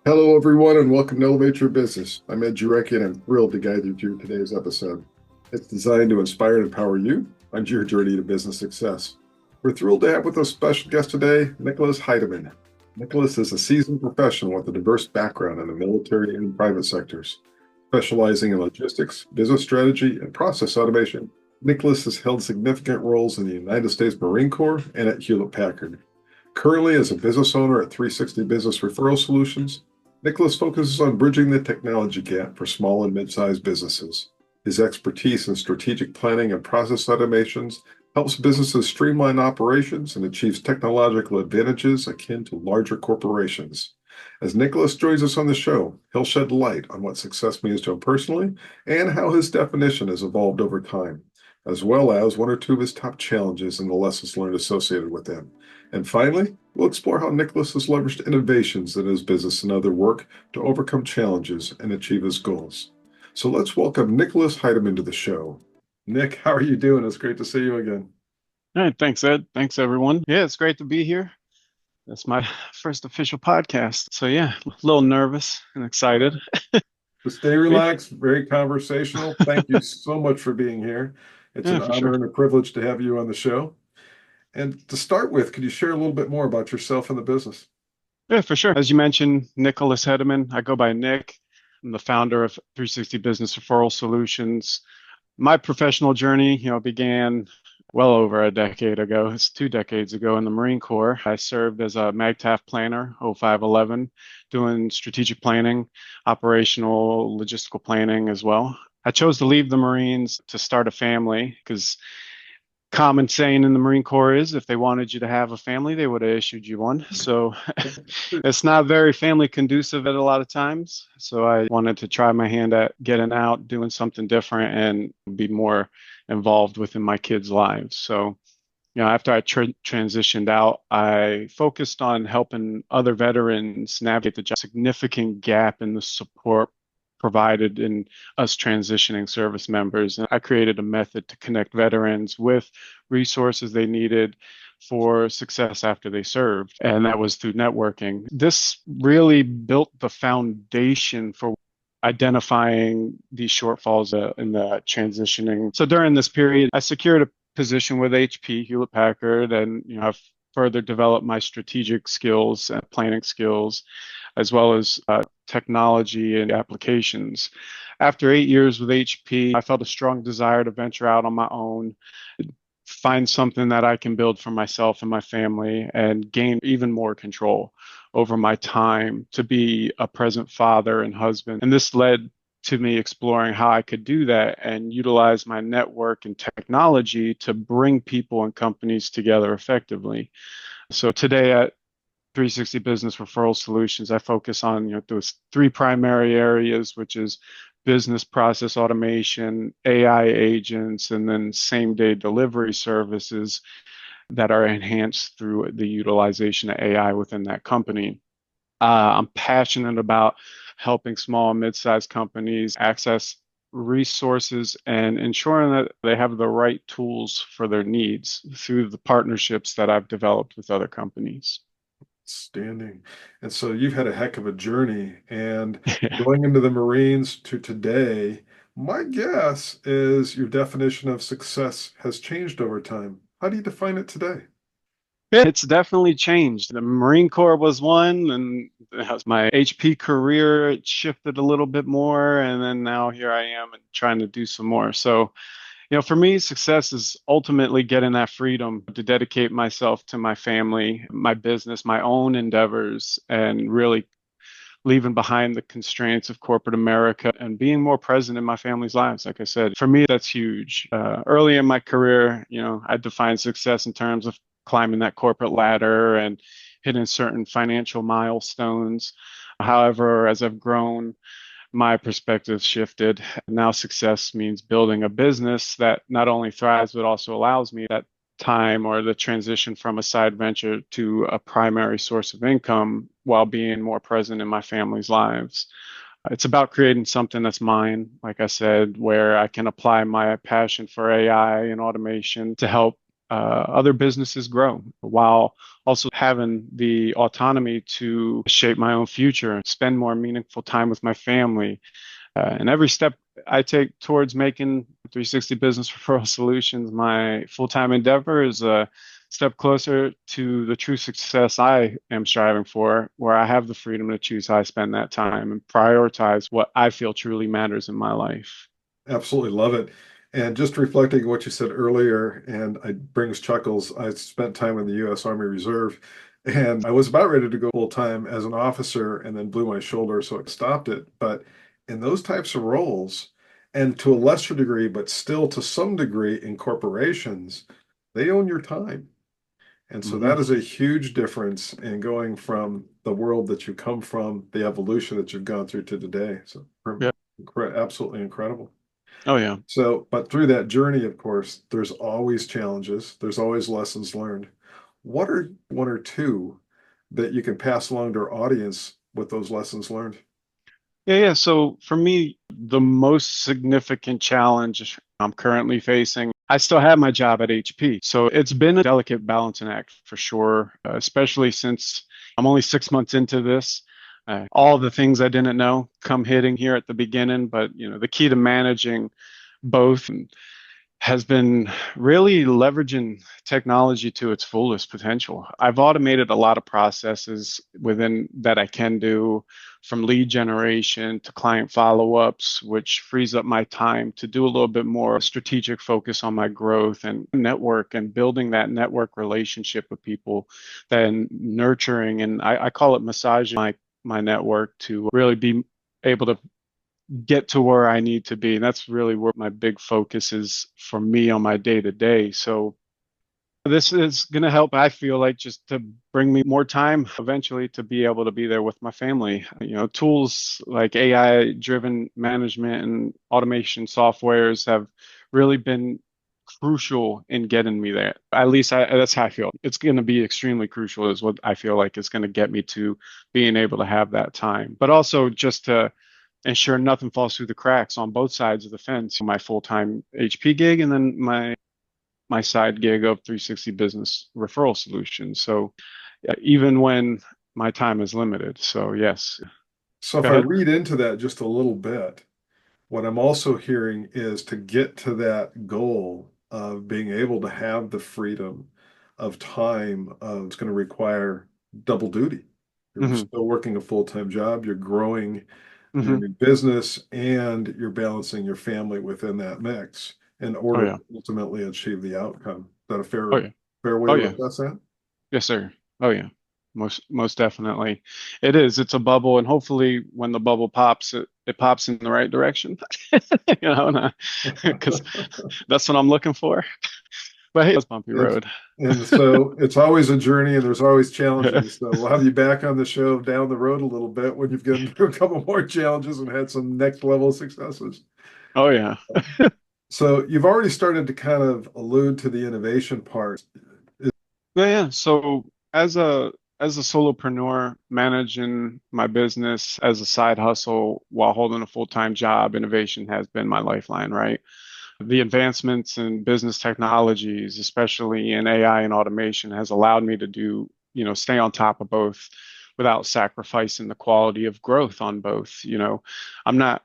Hello, everyone, and welcome to Elevate Your Business. I'm Ed Jarecki, and I'm thrilled to guide you through today's episode. It's designed to inspire and empower you on your journey to business success. We're thrilled to have with us special guest today, Nicholas Hiddemen. Nicholas is a seasoned professional with a diverse background in the military and private sectors, specializing in logistics, business strategy, and process automation. Nicholas has held significant roles in the United States Marine Corps and at Hewlett Packard. Currently, as a business owner at 360 Business Referral Solutions, Nicholas focuses on bridging the technology gap for small and mid-sized businesses. His expertise in strategic planning and process automations helps businesses streamline operations and achieves technological advantages akin to larger corporations. As Nicholas joins us on the show, he'll shed light on what success means to him personally and how his definition has evolved over time, as well as one or two of his top challenges and the lessons learned associated with them. And finally, we'll explore how Nicholas has leveraged innovations in his business and other work to overcome challenges and achieve his goals. So let's welcome Nicholas Hiddemen to the show. Nick, how are you doing? It's great to see you again. All right, thanks, Ed. Thanks, everyone. Yeah, it's great to be here. That's my first official podcast. So yeah, a little nervous and excited. So stay Yeah, relaxed, very conversational. Thank you so much for being here. It's yeah, an for sure. honor and a privilege to have you on the show. And to start with, could you share a little bit more about yourself and the business? Yeah, for sure. As you mentioned, Nicholas Hiddemen. I go by Nick. I'm the founder of 360 Business Referral Solutions. My professional journey, began well over a decade ago. It's 2 decades ago in the Marine Corps. I served as a MAGTF planner, 0511, doing strategic planning, operational, logistical planning as well. I chose to leave the Marines to start a family because common saying in the Marine Corps is if they wanted you to have a family, they would have issued you one. So it's not very family conducive at a lot of times. So I wanted to try my hand at getting out, doing something different, and be more involved within my kids' lives. So, after I transitioned out, I focused on helping other veterans navigate the significant gap in the support provided in us transitioning service members. And I created a method to connect veterans with resources they needed for success after they served. And that was through networking. This really built the foundation for identifying these shortfalls in the transitioning. So during this period, I secured a position with HP, Hewlett Packard, and I've further developed my strategic skills and planning skills, as well as technology and applications. After 8 years with HP, I felt a strong desire to venture out on my own, find something that I can build for myself and my family, and gain even more control over my time to be a present father and husband. And this led to me exploring how I could do that and utilize my network and technology to bring people and companies together effectively. So today at 360 Business Referral Solutions, I focus on those three primary areas, which is business process automation, AI agents, and then same day delivery services that are enhanced through the utilization of AI within that company. I'm passionate about helping small and mid-sized companies access resources and ensuring that they have the right tools for their needs through the partnerships that I've developed with other companies. Standing. And so you've had a heck of a journey. And going into the Marines to today, my guess is your definition of success has changed over time. How do you define it today? It's definitely changed. The Marine Corps was one, and as my HP career, it shifted a little bit more, and then now here I am and trying to do some more. So, for me, success is ultimately getting that freedom to dedicate myself to my family, my business, my own endeavors, and really leaving behind the constraints of corporate America and being more present in my family's lives. Like I said, for me, that's huge. Early in my career, I defined success in terms of climbing that corporate ladder and hitting certain financial milestones. However, as I've grown, my perspective shifted. Now, success means building a business that not only thrives, but also allows me that time or the transition from a side venture to a primary source of income while being more present in my family's lives. It's about creating something that's mine, like I said, where I can apply my passion for AI and automation to help other businesses grow while also having the autonomy to shape my own future and spend more meaningful time with my family. And every step I take towards making 360 Business Referral Solutions my full-time endeavor is a step closer to the true success I am striving for, where I have the freedom to choose how I spend that time and prioritize what I feel truly matters in my life. Absolutely love it. And just reflecting what you said earlier, and it brings chuckles. I spent time in the U.S. Army Reserve, and I was about ready to go full time as an officer, and then blew my shoulder, so it stopped it. But in those types of roles, and to a lesser degree, but still to some degree in corporations, they own your time. And so Hmm. that is a huge difference in going from the world that you come from, the evolution that you've gone through to today. So Yeah. absolutely incredible. Oh, yeah. So, but through that journey, of course, there's always challenges, there's always lessons learned. What are one or two that you can pass along to our audience with those lessons learned? Yeah. So for me, the most significant challenge I'm currently facing, I still have my job at HP. So it's been a delicate balancing act for sure, especially since I'm only 6 months into this. All the things I didn't know come hitting here at the beginning, but the key to managing both has been really leveraging technology to its fullest potential. I've automated a lot of processes within that I can do, from lead generation to client follow-ups, which frees up my time to do a little bit more strategic focus on my growth and network and building that network relationship with people, then nurturing, and I call it massaging my network to really be able to get to where I need to be. And that's really where my big focus is for me on my day to day. So this is going to help, I feel like, just to bring me more time eventually to be able to be there with my family. Tools like AI driven management and automation softwares have really been crucial in getting me there. At least that's how I feel. It's going to be extremely crucial, is what I feel like is going to get me to being able to have that time. But also just to ensure nothing falls through the cracks on both sides of the fence. My full-time HP gig and then my side gig of 360 Business Referral Solutions. So even when my time is limited. So yes, So if go I ahead. read into that just a little bit, what I'm also hearing is to get to that goal of being able to have the freedom of time it's going to require double duty. You're Hmm. still working a full-time job, you're growing your Hmm. new business, and you're balancing your family within that mix in Oh order yeah. to ultimately achieve the outcome. Is that a Oh yeah. fair way Oh to yeah. assess that? Yes, sir. Oh yeah. Most definitely. It is. It's a bubble, and hopefully when the bubble pops, it pops in the right direction. Because that's what I'm looking for. But hey, it's a bumpy It's road. and so it's always a journey and there's always challenges. So we'll have you back on the show down the road a little bit when you've gotten through a couple more challenges and had some next level successes. Oh yeah. So you've already started to kind of allude to the innovation part. Yeah. So as a as a solopreneur managing my business as a side hustle while holding a full-time job, innovation has been my lifeline, right? The advancements in business technologies, especially in AI and automation, has allowed me to stay on top of both without sacrificing the quality of growth on both. I'm not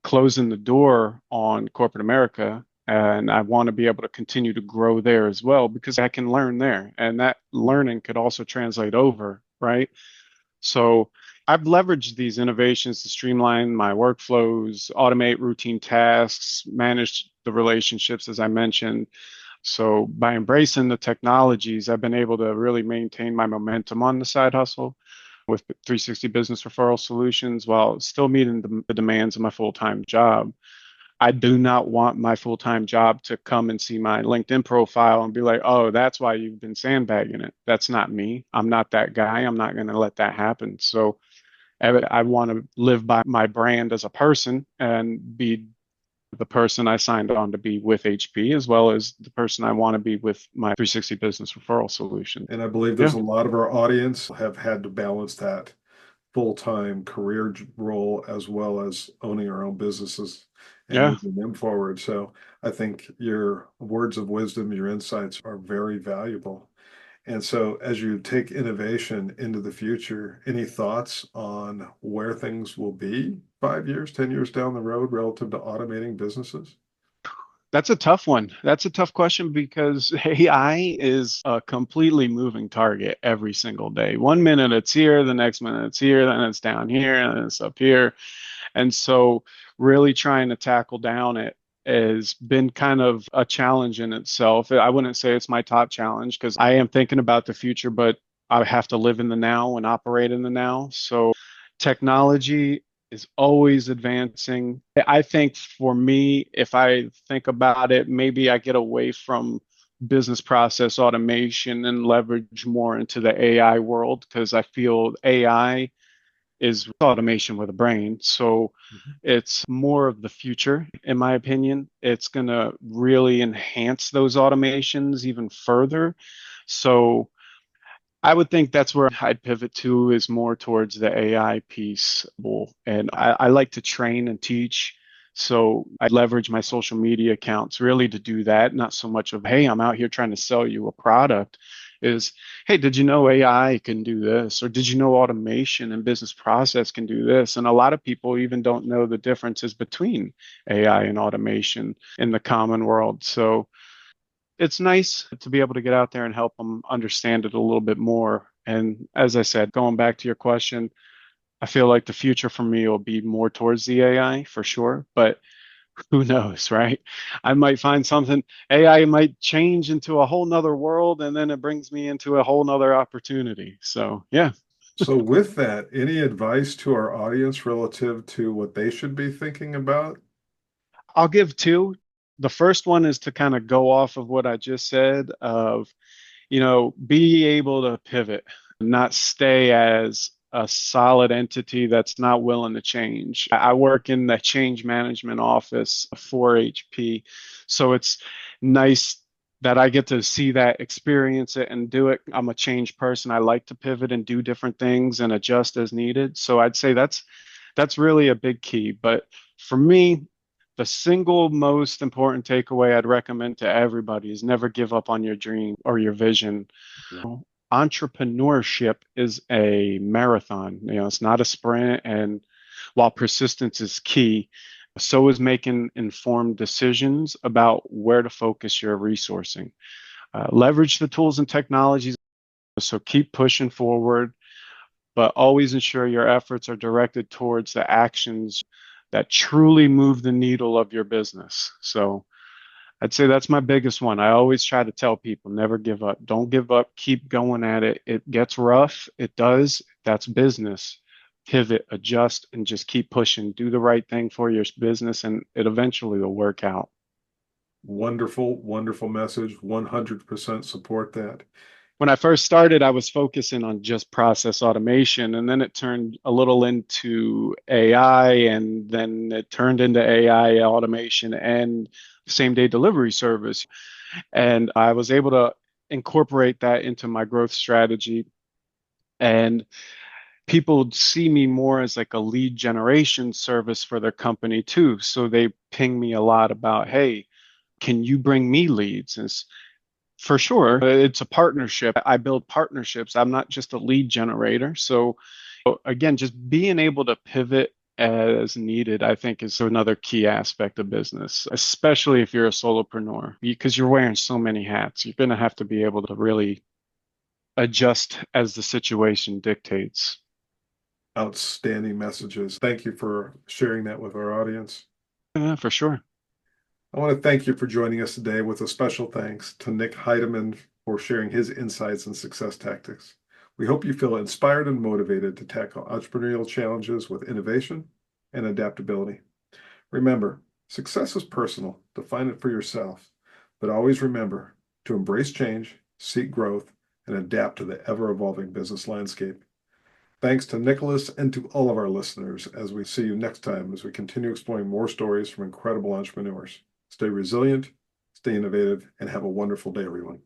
closing the door on corporate America. And I want to be able to continue to grow there as well because I can learn there. And that learning could also translate over, right? So I've leveraged these innovations to streamline my workflows, automate routine tasks, manage the relationships, as I mentioned. So by embracing the technologies, I've been able to really maintain my momentum on the side hustle with 360 Business Referral Solutions while still meeting the demands of my full-time job. I do not want my full-time job to come and see my LinkedIn profile and be like, oh, that's why you've been sandbagging it. That's not me. I'm not that guy. I'm not going to let that happen. So I want to live by my brand as a person and be the person I signed on to be with HP, as well as the person I want to be with my 360 Business Referral Solution. And I believe there's Yeah. a lot of our audience have had to balance that full-time career role as well as owning our own businesses and Yeah. moving them forward. So I think your words of wisdom, your insights are very valuable. And so as you take innovation into the future, any thoughts on where things will be 5 years, 10 years down the road relative to automating businesses? That's a tough one. That's a tough question because AI is a completely moving target every single day. One minute it's here, the next minute it's here, then it's down here, and then it's up here. And so, really trying to tackle down it has been kind of a challenge in itself. I wouldn't say it's my top challenge because I am thinking about the future, but I have to live in the now and operate in the now. So, technology is always advancing. I think for me, if I think about it, maybe I get away from business process automation and leverage more into the AI world because I feel AI is automation with a brain. So Mhm. it's more of the future, in my opinion. It's going to really enhance those automations even further. So I would think that's where I'd pivot to is more towards the AI piece. And I like to train and teach. So I leverage my social media accounts really to do that. Not so much of, hey, I'm out here trying to sell you a product, is, hey, did you know AI can do this? Or did you know automation and business process can do this? And a lot of people even don't know the differences between AI and automation in the common world. So it's nice to be able to get out there and help them understand it a little bit more. And as I said, going back to your question, I feel like the future for me will be more towards the AI for sure, but who knows, right? I might find something, AI might change into a whole nother world, and then it brings me into a whole nother opportunity. So, yeah, So with that, any advice to our audience relative to what they should be thinking about? I'll give two. The first one is to kind of go off of what I just said of, be able to pivot, not stay as a solid entity that's not willing to change. I work in the change management office for HP. So it's nice that I get to see that, experience it, and do it. I'm a change person. I like to pivot and do different things and adjust as needed. So I'd say that's really a big key. But for me, the single most important takeaway I'd recommend to everybody is never give up on your dream or your vision. Entrepreneurship is a marathon. It's not a sprint. And while persistence is key, so is making informed decisions about where to focus your resourcing. Leverage the tools and technologies. So keep pushing forward, but always ensure your efforts are directed towards the actions that truly move the needle of your business. So I'd say that's my biggest one. I always try to tell people never give up. Don't give up. Keep going at it. It gets rough. It does. That's business. Pivot, adjust, and just keep pushing. Do the right thing for your business, and it eventually will work out. Wonderful, wonderful message. 100% support that. When I first started, I was focusing on just process automation, and then it turned a little into AI, and then it turned into AI automation and same day delivery service. And I was able to incorporate that into my growth strategy. And people see me more as like a lead generation service for their company too. So they ping me a lot about, hey, can you bring me leads? And for sure, it's a partnership. I build partnerships. I'm not just a lead generator. So again, just being able to pivot as needed, I think, is another key aspect of business, especially if you're a solopreneur, because you're wearing so many hats. You're going to have to be able to really adjust as the situation dictates. Outstanding messages. Thank you for sharing that with our audience. Yeah, for sure. I want to thank you for joining us today with a special thanks to Nick Hiddemen for sharing his insights and success tactics. We hope you feel inspired and motivated to tackle entrepreneurial challenges with innovation and adaptability. Remember, success is personal. Define it for yourself. But always remember to embrace change, seek growth, and adapt to the ever-evolving business landscape. Thanks to Nicholas and to all of our listeners as we see you next time as we continue exploring more stories from incredible entrepreneurs. Stay resilient, stay innovative, and have a wonderful day, everyone.